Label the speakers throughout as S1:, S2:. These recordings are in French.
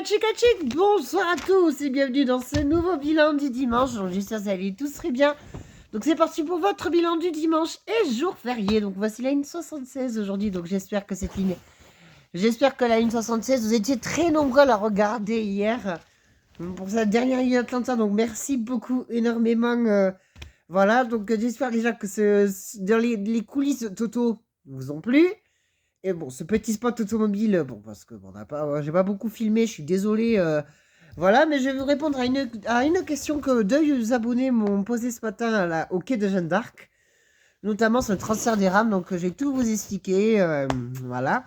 S1: Tchik, bonsoir à tous et bienvenue dans ce nouveau bilan du dimanche. Donc j'espère que vous allez tous très bien. Donc c'est parti pour votre bilan du dimanche et jour férié. Donc voici la ligne 76 aujourd'hui. Donc j'espère que cette ligne... J'espère que la ligne 76, vous étiez très nombreux à la regarder hier. Pour cette dernière ligne Atlanta. Donc merci beaucoup énormément. Voilà, donc j'espère déjà que dans les coulisses de Toto vous ont plu. Et bon, ce petit spot automobile, bon, parce que bon, j'ai pas beaucoup filmé, je suis désolé. Voilà, mais je vais vous répondre à une question que deux abonnés m'ont posée ce matin au quai de Jeanne d'Arc, notamment sur le transfert des rames. Donc, je vais tout vous expliquer. Voilà.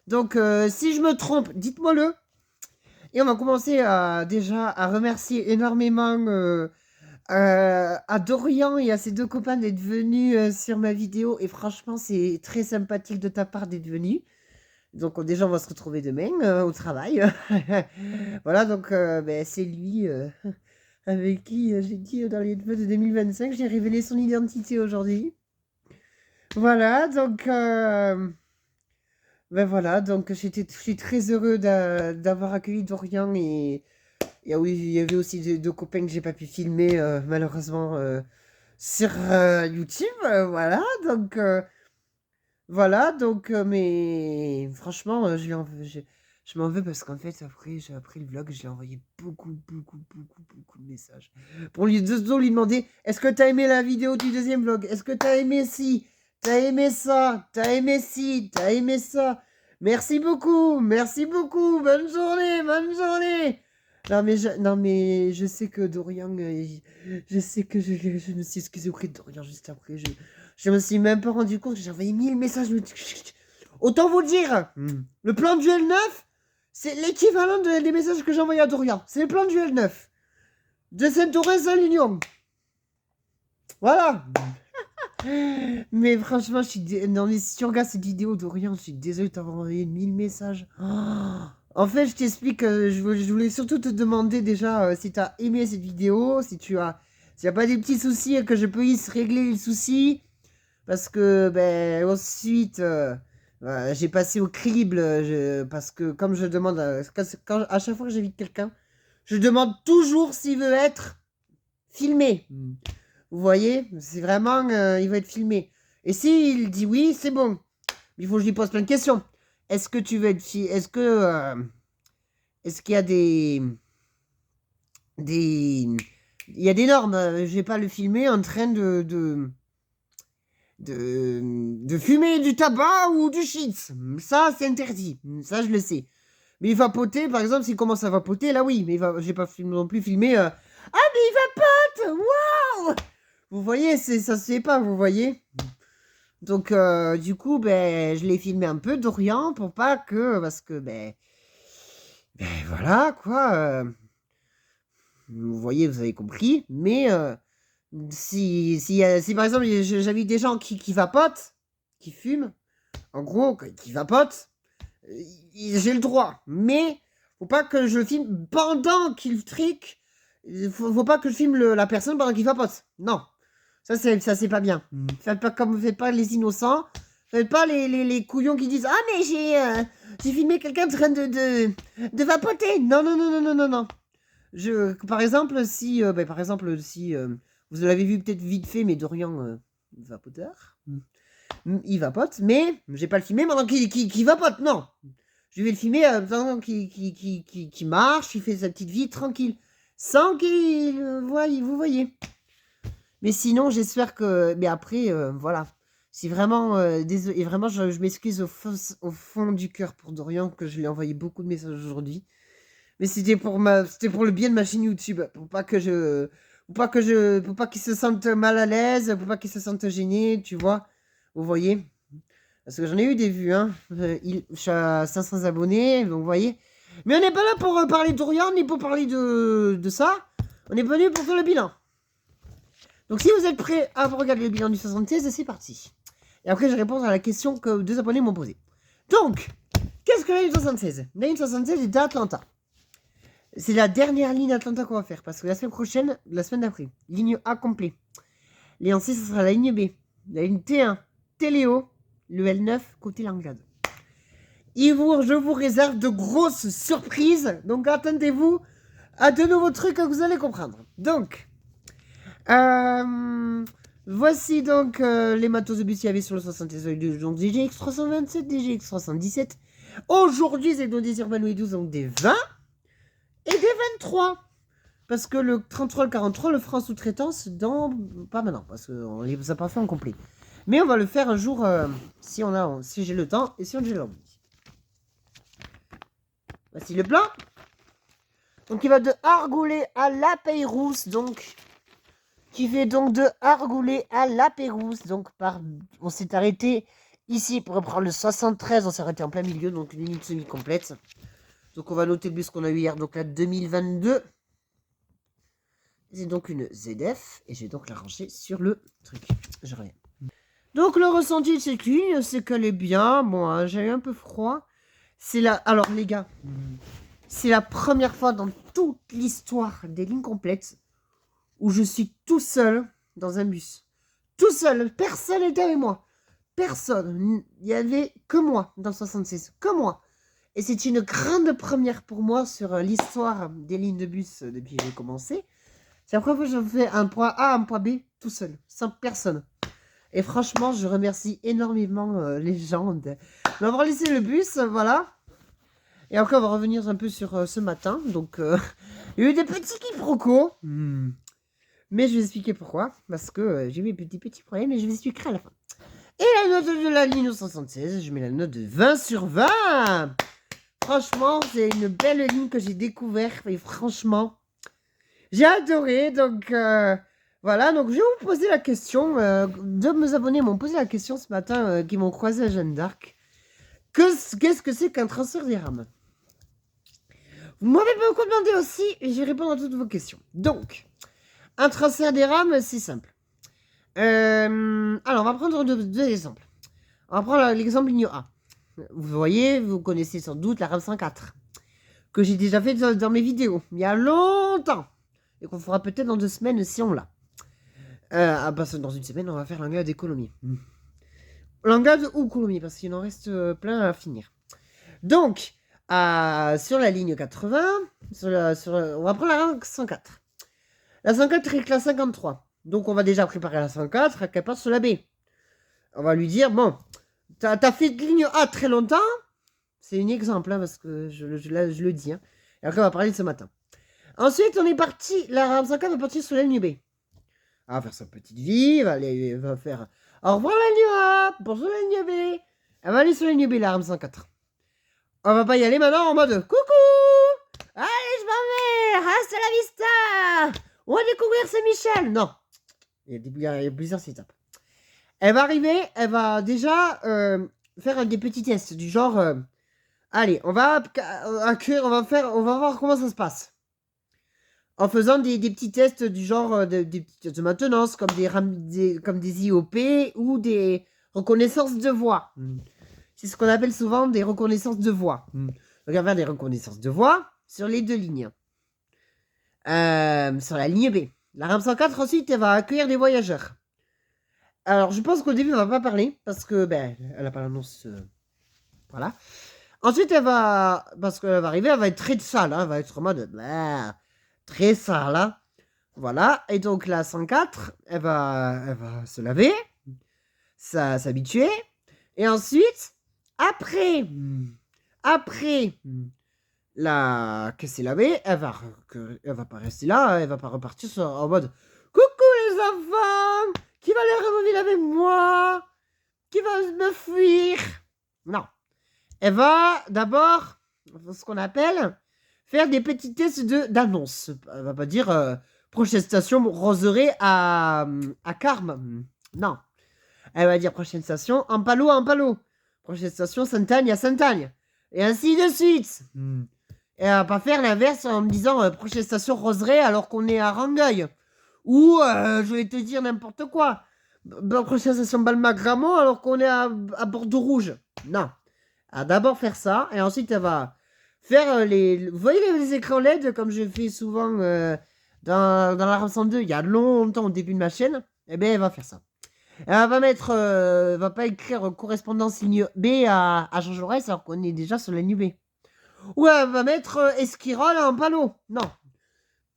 S1: Donc, si je me trompe, dites-moi-le. Et on va commencer déjà à remercier énormément à Dorian et à ses deux copains d'être venus sur ma vidéo. Et franchement, c'est très sympathique de ta part d'être venu. Donc déjà, on va se retrouver demain au travail. Voilà, donc c'est lui avec qui j'ai dit dans les vœux de 2025, j'ai révélé son identité aujourd'hui. Voilà, donc voilà, donc je suis très heureux d'avoir accueilli Dorian et oui, il y avait aussi deux copains que j'ai pas pu filmer malheureusement sur YouTube. Voilà, donc mais franchement, je m'en veux parce qu'en fait, après, j'ai appris le vlog, j'ai envoyé beaucoup de messages. Pour lui demander, est-ce que t'as aimé la vidéo du deuxième vlog? Est-ce que t'as aimé ci? T'as aimé ça? T'as aimé ci? T'as aimé ça? Merci beaucoup, bonne journée. Non mais je sais que Dorian, je sais que je me suis excusé auprès de Dorian juste après, je me suis même pas rendu compte que j'ai envoyé 1000 messages. Autant vous dire, le plan du L9, c'est l'équivalent des messages que j'ai envoyés à Dorian. C'est le plan du L9. De Saint-Orens à l'Union. Voilà. Mais franchement, non, mais si tu regardes cette vidéo d'Orient, je suis désolée de t'avoir envoyé 1000 messages. En fait, je t'explique, je voulais surtout te demander déjà si tu as aimé cette vidéo, s'il n'y a pas des petits soucis et que je peux y régler les soucis. Parce que, ensuite, j'ai passé au crible, parce que comme je demande, à chaque fois que j'invite quelqu'un, je demande toujours s'il veut être filmé. Vous voyez, c'est vraiment, il veut être filmé. Et s'il dit oui, c'est bon. Il faut que je lui pose plein de questions. Est-ce que tu veux être filmé? Est-ce qu'il y a il y a des normes. Je vais pas le filmer en train de fumer du tabac ou du shit. Ça, c'est interdit. Ça, je le sais. Mais il vapoter, par exemple, s'il commence à vapoter, là, oui. Mais j'ai pas non plus filmé. Ah, mais il vapote! Waouh! Vous voyez, ça se fait pas, vous voyez? Donc, du coup, je l'ai filmé un peu d'Orient pour pas que... Parce que, voilà, quoi. Vous voyez, vous avez compris. Mais si par exemple, j'invite des gens qui vapotent, qui fument, en gros, qui vapotent, j'ai le droit. Mais faut pas que je filme pendant qu'il trique. Faut pas que je filme la personne pendant qu'il vapote. Non. Ça, c'est pas bien. Faites pas les innocents. Faites pas les couillons qui disent « Ah, mais j'ai filmé quelqu'un en train de vapoter. » Non. Par exemple, si vous l'avez vu peut-être vite fait, mais Dorian, vapoteur, il vapote, mais je vais pas le filmer pendant qu'il vapote, non. Je vais le filmer pendant qu'il marche, il fait sa petite vie tranquille, sans qu'il vous voyez. Mais sinon, j'espère que... Mais après, voilà. C'est vraiment... désolé. Et vraiment, je m'excuse au fond du cœur pour Dorian, que je lui ai envoyé beaucoup de messages aujourd'hui. Mais c'était pour le bien de ma chaîne YouTube. Pour pas qu'il se sente mal à l'aise, pour pas qu'il se sente gêné, tu vois. Vous voyez? Parce que j'en ai eu des vues, hein. Je suis à 500 abonnés, donc vous voyez. Mais on n'est pas là pour parler de Dorian, ni pour parler de ça. On est venu pour faire le bilan. Donc si vous êtes prêts à regarder le bilan du 76, c'est parti. Et après, je vais répondre à la question que deux abonnés m'ont posée. Donc, qu'est-ce que la ligne 76? La ligne 76 est d'Atlanta. C'est la dernière ligne Atlanta qu'on va faire. Parce que la semaine prochaine, la semaine d'après, ligne A complet. Ligne C, ce sera la ligne B. La ligne T1, Téléo, le L9, côté Langlade. je vous réserve de grosses surprises. Donc attendez-vous à de nouveaux trucs que vous allez comprendre. Donc, voici donc les matos de bus qu'il y avait sur le 72, donc DGX 327, DGX 317. Aujourd'hui, c'est des Urban 12, donc des 20 et des 23. Parce que le 33, le 43, le fera en sous-traitance dans... Pas maintenant, parce qu'on ne les a pas fait en complet. Mais on va le faire un jour, si j'ai le temps et si on j'ai l'envie. Voici le plan. Donc il va de Argoulet à La Pérouse, donc... Qui fait donc de Argoulet à La Pérouse, donc on s'est arrêté ici pour reprendre le 73, on s'est arrêté en plein milieu, donc une ligne semi-complète. Donc on va noter le bus qu'on a eu hier, donc la 2022. C'est donc une ZF, et je vais donc la ranger sur le truc. Je reviens. Donc le ressenti de cette ligne, c'est qu'elle est bien. Bon, hein, j'ai eu un peu froid. Alors les gars, c'est la première fois dans toute l'histoire des lignes complètes où je suis tout seul dans un bus. Tout seul, personne n'était avec moi. Personne. Il n'y avait que moi dans le 66, que moi. Et c'est une grande première pour moi sur l'histoire des lignes de bus depuis que j'ai commencé. C'est la première fois que je fais un point A, un point B, tout seul, sans personne. Et franchement, je remercie énormément les gens de m'avoir laissé le bus, voilà. Et après, on va revenir un peu sur ce matin. Donc, il y a eu des petits quiproquos. Mais je vais expliquer pourquoi. Parce que j'ai eu des petits problèmes et je vais expliquer à la fin. Et la note de la ligne 76, je mets la note de 20 sur 20. Franchement, c'est une belle ligne que j'ai découverte. Et franchement, j'ai adoré. Donc, voilà. Donc, je vais vous poser la question. Deux de mes abonnés m'ont posé la question ce matin, qui m'ont croisé à Jeanne d'Arc. Qu'est-ce que c'est qu'un transfert des rames? Vous m'avez beaucoup demandé aussi, et je vais répondre à toutes vos questions. Donc, un transfert des rames, c'est simple. Alors, on va prendre deux exemples. On va prendre l'exemple ligne A. Vous voyez, vous connaissez sans doute la rame 104, que j'ai déjà fait dans mes vidéos, il y a longtemps, et qu'on fera peut-être dans 2 semaines si on l'a. Parce que dans 1 semaine, on va faire l'engade et Colomiers. L'engade ou Colomiers, parce qu'il en reste plein à finir. Donc, sur la ligne 80, on va prendre la rame 104. La 104 avec la 53. Donc, on va déjà préparer la 104 qu'elle passe sur la B. On va lui dire, bon, t'as fait de ligne A très longtemps. C'est un exemple, hein, parce que je le dis. Hein. Et après, on va parler de ce matin. Ensuite, on est parti, la rame 104 va partir sur la ligne B. Elle va faire sa petite vie, elle va faire au revoir la ligne A, bonjour la ligne B. Elle va aller sur la ligne B, la rame 104. On va pas y aller maintenant en mode coucou, allez, je m'en vais, hasta la vista. On va découvrir Saint-Michel. Non. Il y a plusieurs étapes. Elle va arriver, elle va déjà faire des petits tests du genre allez, on va accueillir, on va voir comment ça se passe. En faisant des petits tests du genre des petits tests de maintenance comme des IOP ou des reconnaissances de voix. C'est ce qu'on appelle souvent des reconnaissances de voix. Donc on va faire des reconnaissances de voix sur les 2 lignes. Sur la ligne B. La rame 104 ensuite, elle va accueillir des voyageurs. Alors, je pense qu'au début, elle va pas parler, parce que, elle n'a pas l'annonce, voilà. Ensuite, parce qu'elle va arriver, elle va être très sale, hein, elle va être en mode, très sale, hein. Voilà, et donc la 104, elle va se laver, s'habituer, et ensuite, après que c'est lavé, elle va pas rester là, elle va pas repartir en mode, coucou les enfants, qui va aller revenir avec moi? Qui va me fuir? Non. Elle va d'abord, ce qu'on appelle, faire des petits tests d'annonce. Elle va pas dire prochaine station Roseraie à Carme. Non. Elle va dire prochaine station Ampalo à Ampalo. Prochaine station Sainte-Agne à Sainte-Agne. Et ainsi de suite. Et elle va pas faire l'inverse en me disant prochaine station Roseraie alors qu'on est à Rangueil. Ou, je vais te dire n'importe quoi. Prochaine station Balma-Gramont alors qu'on est à Bordeaux-Rouge. Non. Elle va d'abord faire ça. Et ensuite, elle va faire vous voyez les écrans LED comme je fais souvent dans la rame 102 il y a longtemps au début de ma chaîne. Eh bien, elle va faire ça. Elle va pas écrire correspondance ligne B à Jean Jaurès alors qu'on est déjà sur la ligne B. Ou elle va mettre Esquirol en panneau. Non.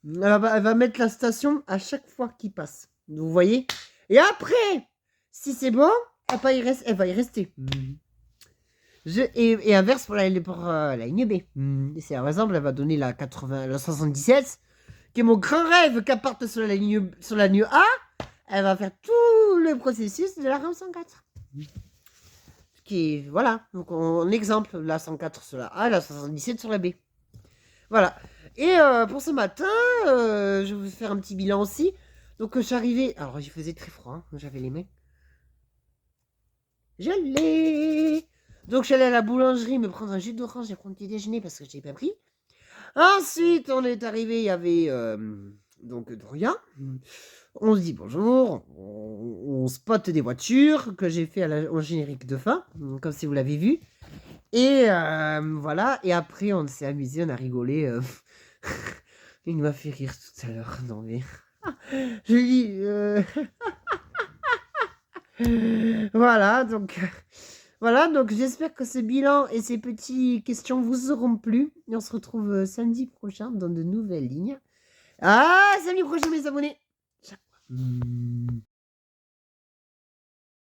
S1: Elle va mettre la station à chaque fois qu'il passe. Vous voyez? Et après, si c'est bon, elle va y rester. Et inverse pour la ligne B. C'est par exemple, elle va donner la 77, qui est mon grand rêve qu'elle parte sur la ligne A. Elle va faire tout le processus de la RAM 104. Qui est, voilà, donc on exemple, la 104 sur la A, la 77 sur la B. Voilà. Et pour ce matin, je vais vous faire un petit bilan aussi. Donc j'arrivais, alors il faisait très froid, hein, j'avais les mains. Je l'ai. Donc j'allais à la boulangerie me prendre un jus d'orange et prendre un petit déjeuner parce que je n'ai pas pris. Ensuite, on est arrivé, il y avait donc Dorian. On se dit bonjour, on spot des voitures que j'ai fait au générique de fin, comme si vous l'avez vu. Et voilà, et après on s'est amusé, on a rigolé. Il m'a fait rire tout à l'heure, non mais... Je lui dis... Voilà, donc j'espère que ce bilan et ces petites questions vous auront plu. Et on se retrouve samedi prochain dans de nouvelles lignes. Ah, samedi prochain mes abonnés. Ciao.